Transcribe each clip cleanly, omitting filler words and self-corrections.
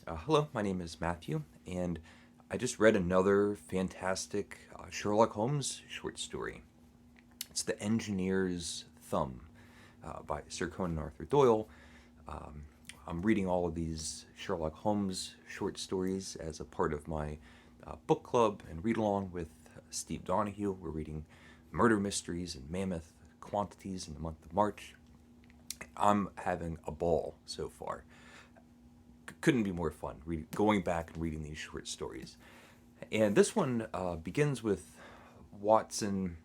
Hello, my name is Matthew, and I just read another fantastic Sherlock Holmes short story. It's The Engineer's Thumb by Sir Conan Arthur Doyle. Um, I'm reading all of these Sherlock Holmes short stories as a part of my book club and read along with Steve Donahue. We're reading murder mysteries in mammoth quantities in the month of March. I'm having a ball so far. Couldn't be more fun going back and reading these short stories. And this one begins with Watson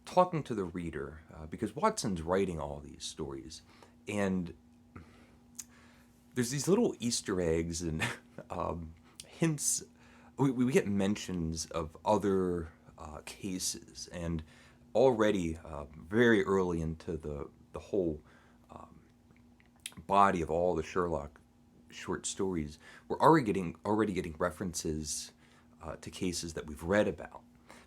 talking to the reader because Watson's writing all these stories. And there's these little Easter eggs and hints. We get mentions of other cases. And already, very early into the whole body of all the Sherlock short stories, we're already getting references to cases that we've read about,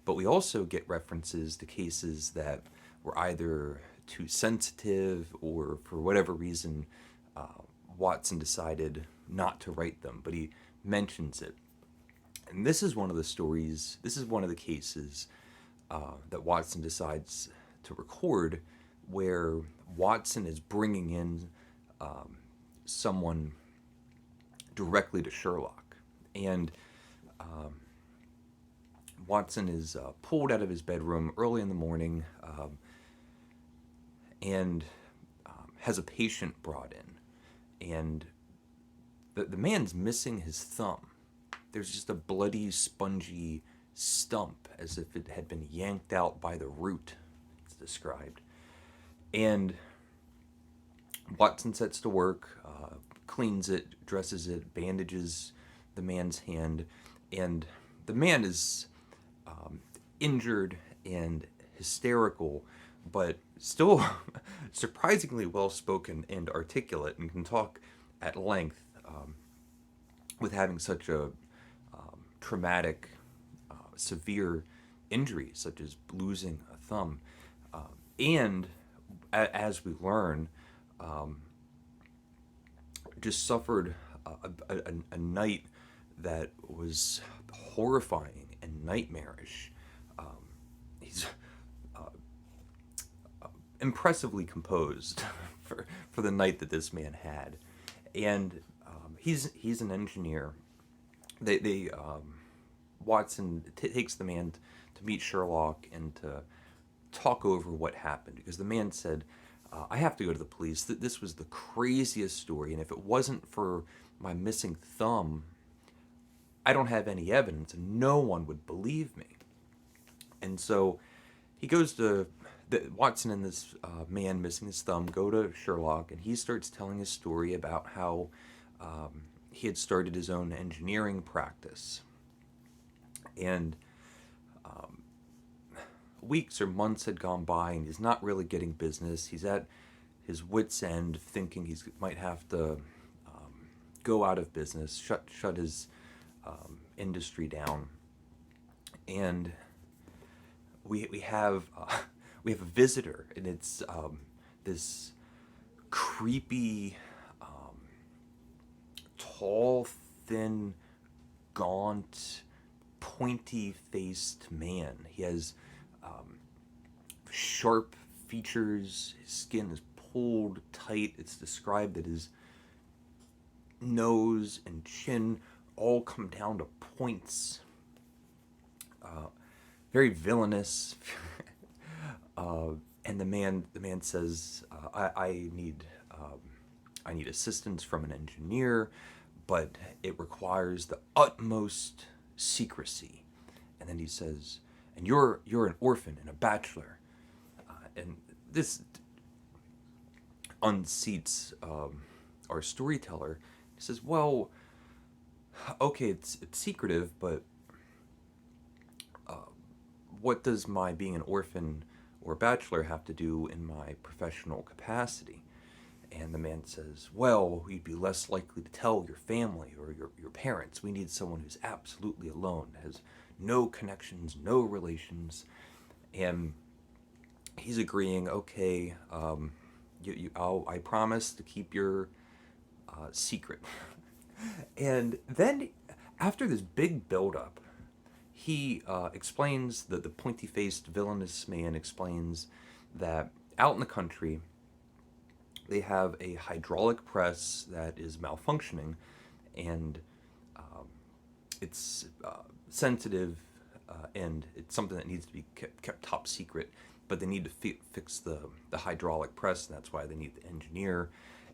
but we also get references to cases that were either too sensitive or for whatever reason uh, Watson decided not to write them, but he mentions it. And this is one of the stories. This is one of the cases that Watson decides to record, where Watson is bringing in someone directly to Sherlock. And Watson is pulled out of his bedroom early in the morning and has a patient brought in. And the man's missing his thumb. There's just a bloody, spongy stump as if it had been yanked out by the root, it's described. And Watson sets to work, cleans it, dresses it, bandages the man's hand, and the man is injured and hysterical, but still surprisingly well spoken and articulate, and can talk at length with having such a traumatic, severe injury, such as losing a thumb. And as we learn, just suffered a night that was horrifying and nightmarish. He's impressively composed for the night that this man had, and he's an engineer. They Watson takes the man to meet Sherlock and to talk over what happened, because the man said, I have to go to the police. This was the craziest story, and if it wasn't for my missing thumb, I don't have any evidence, and no one would believe me. And so he goes to Watson and this man missing his thumb go to Sherlock, and he starts telling his story about how he had started his own engineering practice. And weeks or months had gone by, and he's not really getting business. He's at his wits' end, thinking he might have to go out of business, shut his industry down. And we have we have a visitor, and it's this creepy, tall, thin, gaunt, pointy-faced man. He has sharp features. His skin is pulled tight. It's described that his nose and chin all come down to points. Very villainous. And the man says, I need assistance from an engineer, but it requires the utmost secrecy. And then he says, and you're an orphan and a bachelor. And this unseats our storyteller. He says, well, okay, it's secretive, but what does my being an orphan or bachelor have to do in my professional capacity? And the man says, well, you'd be less likely to tell your family or your parents. We need someone who's absolutely alone, has no connections, no relations. And he's agreeing, okay, I promise to keep your secret. And then, after this big build-up, he explains that the pointy-faced villainous man explains that out in the country they have a hydraulic press that is malfunctioning, and it's sensitive, and it's something that needs to be kept top secret. But they need to fix the hydraulic press, and that's why they need the engineer.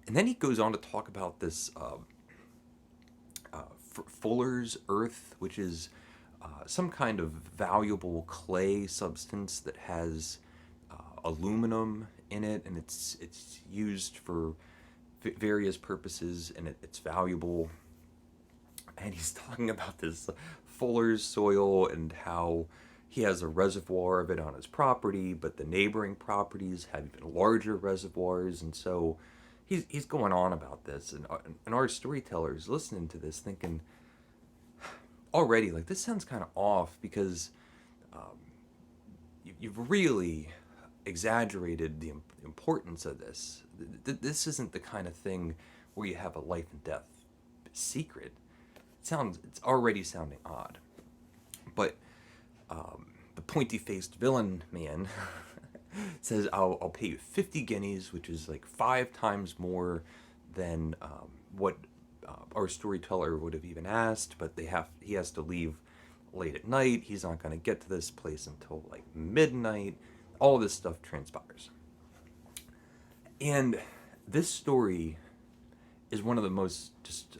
And then he goes on to talk about this Fuller's Earth, which is some kind of valuable clay substance that has aluminum in it, and it's used for various purposes, and it's valuable. And he's talking about this Fuller's soil and how he has a reservoir of it on his property, but the neighboring properties have even larger reservoirs, and so he's going on about this, and our storyteller's listening to this, thinking already like this sounds kind of off because you've really exaggerated the importance of this. This isn't the kind of thing where you have a life and death secret. It's already sounding odd, but the pointy-faced villain man says, I'll pay you 50 guineas, which is like 5 times more than what our storyteller would have even asked, but he has to leave late at night. He's not going to get to this place until like midnight. All this stuff transpires. And this story is one of the most just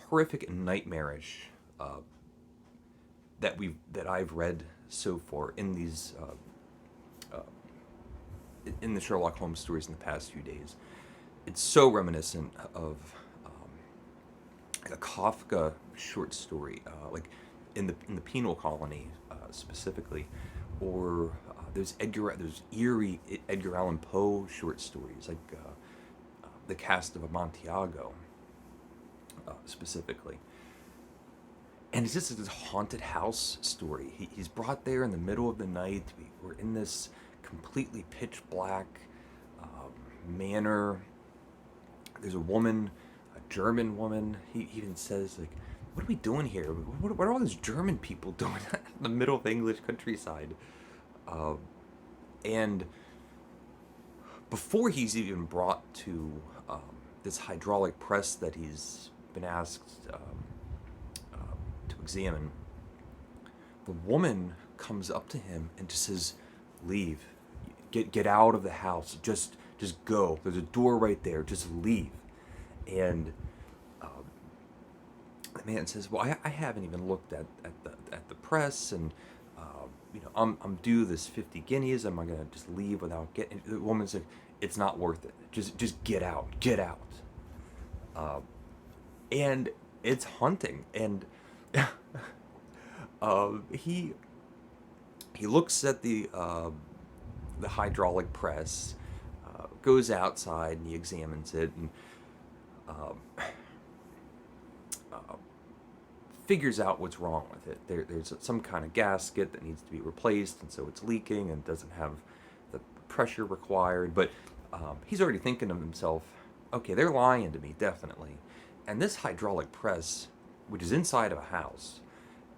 horrific and nightmarish that I've read so far in these in the Sherlock Holmes stories in the past few days. It's so reminiscent of a Kafka short story, like in the penal colony specifically, or there's eerie Edgar Allan Poe short stories, like the Cast of Amontillado specifically. And it's just this haunted house story. He's brought there in the middle of the night. We're in this completely pitch black manor. There's a woman, a German woman. He even says, like, what are we doing here? What are all these German people doing in the middle of the English countryside? And before he's even brought to this hydraulic press that he's been asked to examine, the woman comes up to him and just says, leave. Get out of the house. Just go. There's a door right there. Just leave. And the man says, well, I haven't even looked at the press, and I'm due this 50 guineas. Am I gonna just leave without getting? The woman's like, it's not worth it. Just get out. And it's haunting. And he looks at the hydraulic press, goes outside and he examines it, and figures out what's wrong with it. There's some kind of gasket that needs to be replaced, and so it's leaking and doesn't have the pressure required. But he's already thinking to himself, okay, they're lying to me, definitely. And this hydraulic press, which is inside of a house,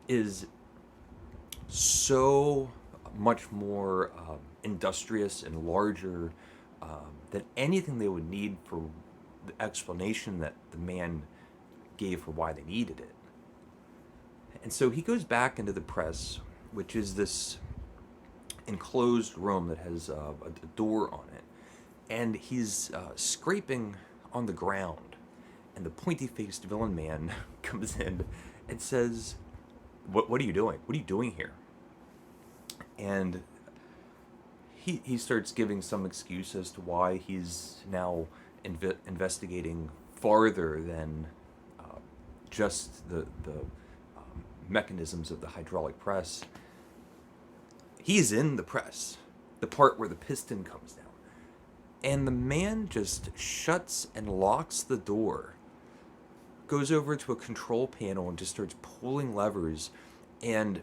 is so much more industrious and larger than anything they would need for the explanation that the man gave for why they needed it. And so he goes back into the press, which is this enclosed room that has a door on it, and he's scraping on the ground, and the pointy-faced villain man comes in and says, what are you doing? What are you doing here? And he starts giving some excuse as to why he's now investigating farther than just the mechanisms of the hydraulic press. He's in the press, the part where the piston comes down. And the man just shuts and locks the door, goes over to a control panel and just starts pulling levers, and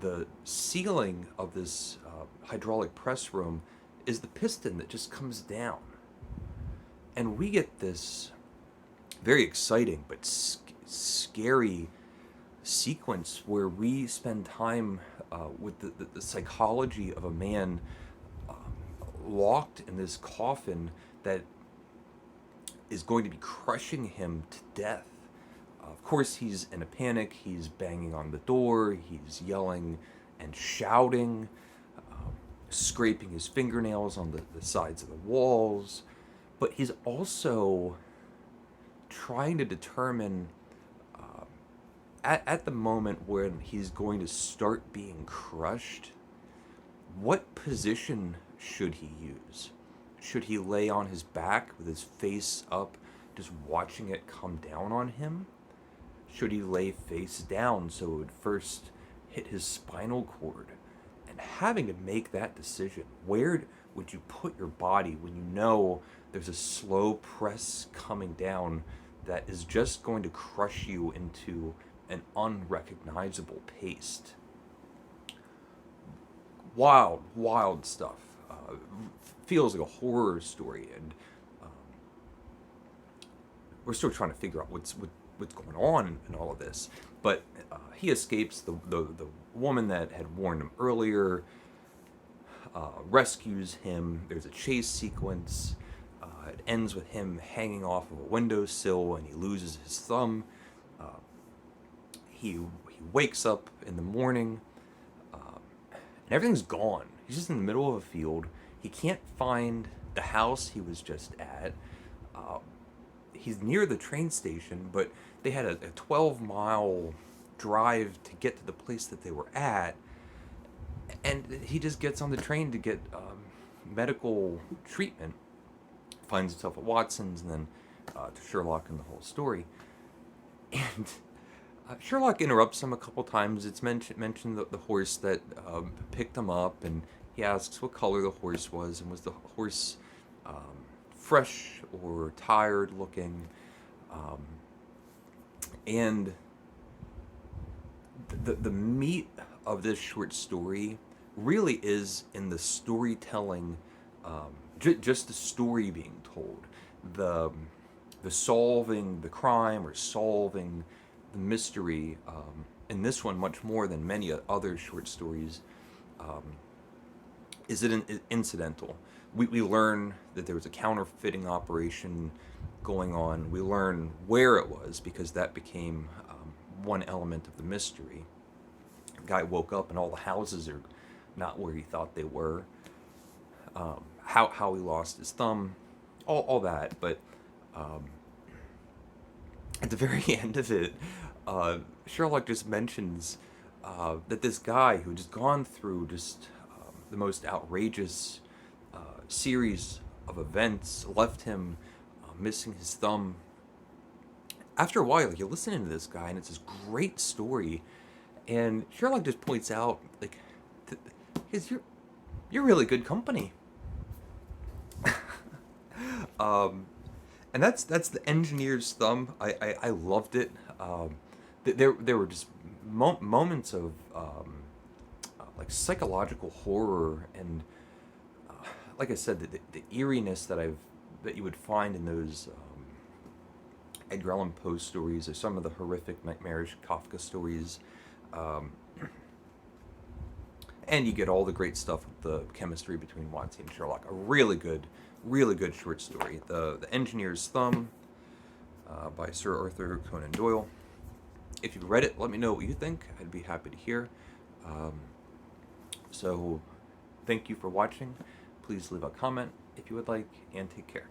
the ceiling of this hydraulic press room is the piston that just comes down. And we get this very exciting but scary sequence where we spend time with the psychology of a man locked in this coffin that is going to be crushing him to death. Of course, he's in a panic. He's banging on the door. He's yelling and shouting, scraping his fingernails on the sides of the walls. But he's also trying to determine at the moment when he's going to start being crushed, what position should he use? Should he lay on his back with his face up, just watching it come down on him? Should he lay face down so it would first hit his spinal cord? And having to make that decision, where would you put your body when you know there's a slow press coming down that is just going to crush you into an unrecognizable paste? Wild, wild stuff. Feels like a horror story, and we're still trying to figure out what's going on in all of this. But he escapes. The woman that had warned him earlier rescues him. There's a chase sequence. It ends with him hanging off of a windowsill, and he loses his thumb. He wakes up in the morning, and everything's gone. He's just in the middle of a field. He can't find the house he was just at. He's near the train station, but they had a 12-mile drive to get to the place that they were at. And he just gets on the train to get medical treatment. Finds himself at Watson's, and then to Sherlock and the whole story. And Sherlock interrupts him a couple times. It's mentioned the horse that picked him up, and he asks what color the horse was, and was the horse fresh or tired looking. And the meat of this short story really is in the storytelling, just the story being told, the solving the crime or solving the mystery. In this one, much more than many other short stories, is it incidental. We learn that there was a counterfeiting operation going on. We learn where it was, because that became one element of the mystery. The guy woke up and all the houses are not where he thought they were. How he lost his thumb, all that. But at the very end of it, Sherlock just mentions that this guy who had just gone through just the most outrageous series of events left him missing his thumb. After a while, you're listening to this guy, and it's this great story, and Sherlock just points out, like, you're really good company. And that's the engineer's thumb. I loved it. There were just moments of like psychological horror, and like I said, the eeriness that you would find in those Edgar Allan Poe stories, or some of the horrific, nightmarish Kafka stories. And you get all the great stuff with the chemistry between Watson and Sherlock. A really good short story. The Engineer's Thumb by Sir Arthur Conan Doyle. If you've read it, let me know what you think. I'd be happy to hear. So, thank you for watching. Please leave a comment if you would like, and take care.